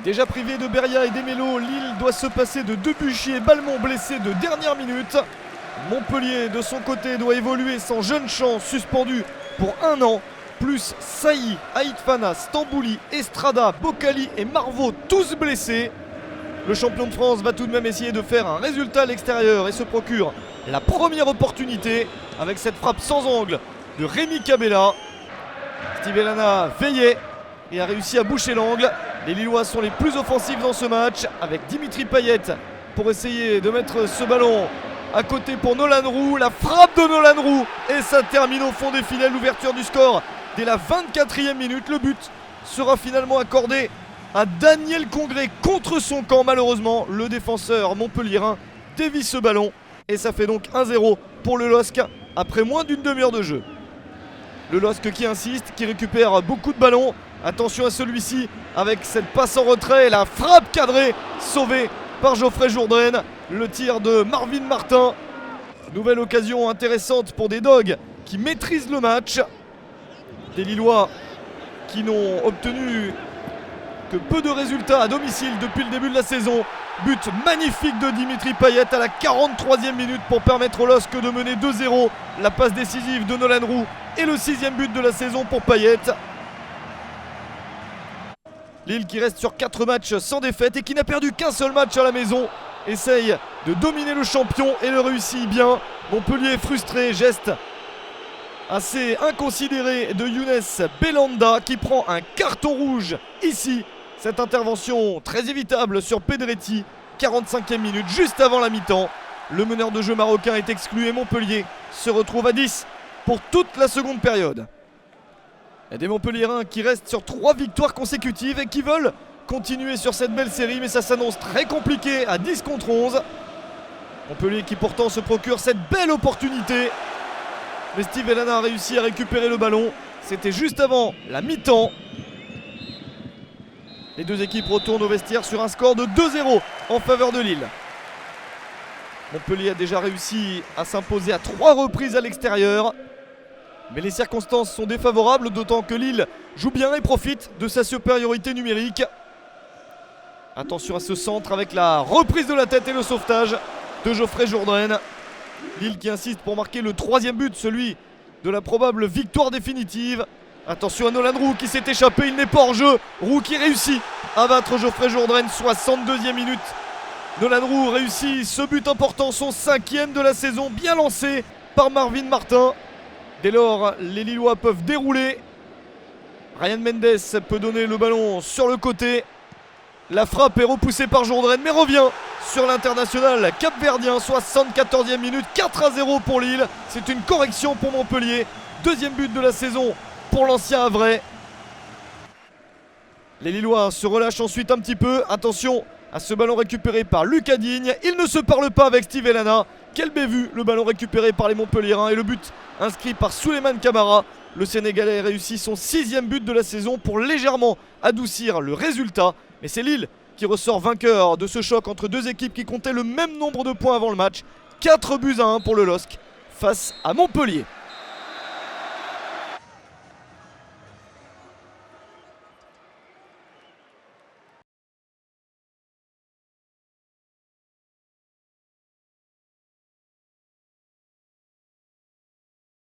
Déjà privé de Beria et d'Emelo, Lille doit se passer de Debuchy et Balmont blessés de dernière minute. Montpellier de son côté doit évoluer sans Jeune-Champ suspendu pour 1 an, plus Saï, Haïtfana, Stambouli, Estrada, Boccali et Marvaux tous blessés. Le champion de France va tout de même essayer de faire un résultat à l'extérieur et se procure la première opportunité avec cette frappe sans angle de Rémi Cabella. Steve Elana veillait et a réussi à boucher l'angle. Les Lillois sont les plus offensifs dans ce match avec Dimitri Payet pour essayer de mettre ce ballon à côté pour Nolan Roux. La frappe de Nolan Roux et ça termine au fond des filets. L'ouverture du score dès la 24e minute. Le but sera finalement accordé à Daniel Congré contre son camp. Malheureusement, le défenseur montpelliérain dévie ce ballon et ça fait donc 1-0 pour le LOSC après moins d'une demi-heure de jeu. Le LOSC qui insiste, qui récupère beaucoup de ballons. Attention à celui-ci avec cette passe en retrait et la frappe cadrée sauvée par Geoffrey Jourdain. Le tir de Marvin Martin. Nouvelle occasion intéressante pour des Dogs qui maîtrisent le match. Des Lillois qui n'ont obtenu que peu de résultats à domicile depuis le début de la saison. But magnifique de Dimitri Payet à la 43e minute pour permettre au LOSC de mener 2-0. La passe décisive de Nolan Roux et le 6e but de la saison pour Payet. Lille qui reste sur 4 matchs sans défaite et qui n'a perdu qu'un seul match à la maison essaye de dominer le champion et le réussit bien. Montpellier frustré, geste assez inconsidéré de Younes Belhanda qui prend un carton rouge ici. Cette intervention très évitable sur Pedretti, 45e minute, juste avant la mi-temps. Le meneur de jeu marocain est exclu et Montpellier se retrouve à 10 pour toute la seconde période. Il y a des Montpelliérains qui restent sur 3 victoires consécutives et qui veulent continuer sur cette belle série, mais ça s'annonce très compliqué à 10 contre 11. Montpellier qui pourtant se procure cette belle opportunité. Mais Steve Elana a réussi à récupérer le ballon. C'était juste avant la mi-temps. Les deux équipes retournent au vestiaire sur un score de 2-0 en faveur de Lille. Montpellier a déjà réussi à s'imposer à 3 reprises à l'extérieur. Mais les circonstances sont défavorables, d'autant que Lille joue bien et profite de sa supériorité numérique. Attention à ce centre avec la reprise de la tête et le sauvetage de Geoffrey Jourdain. Lille qui insiste pour marquer le 3e but, celui de la probable victoire définitive. Attention à Nolan Roux qui s'est échappé, il n'est pas hors jeu. Roux qui réussit à battre Geoffrey Jourdain, 62e minute. Nolan Roux réussit ce but important, son 5e de la saison, bien lancé par Marvin Martin. Dès lors, les Lillois peuvent dérouler. Ryan Mendes peut donner le ballon sur le côté. La frappe est repoussée par Jourdain, mais revient sur l'international capverdien. 74e minute, 4-0 pour Lille. C'est une correction pour Montpellier. 2e but de la saison pour l'ancien Havrais. Les Lillois se relâchent ensuite un petit peu. Attention à ce ballon récupéré par Lucas Digne. Il ne se parle pas avec Steve Elana. Quel bévue, le ballon récupéré par les Montpelliérains et le but inscrit par Souleymane Camara. Le Sénégalais réussit son 6e but de la saison pour légèrement adoucir le résultat. Mais c'est Lille qui ressort vainqueur de ce choc entre deux équipes qui comptaient le même nombre de points avant le match. 4-1 pour le LOSC face à Montpellier.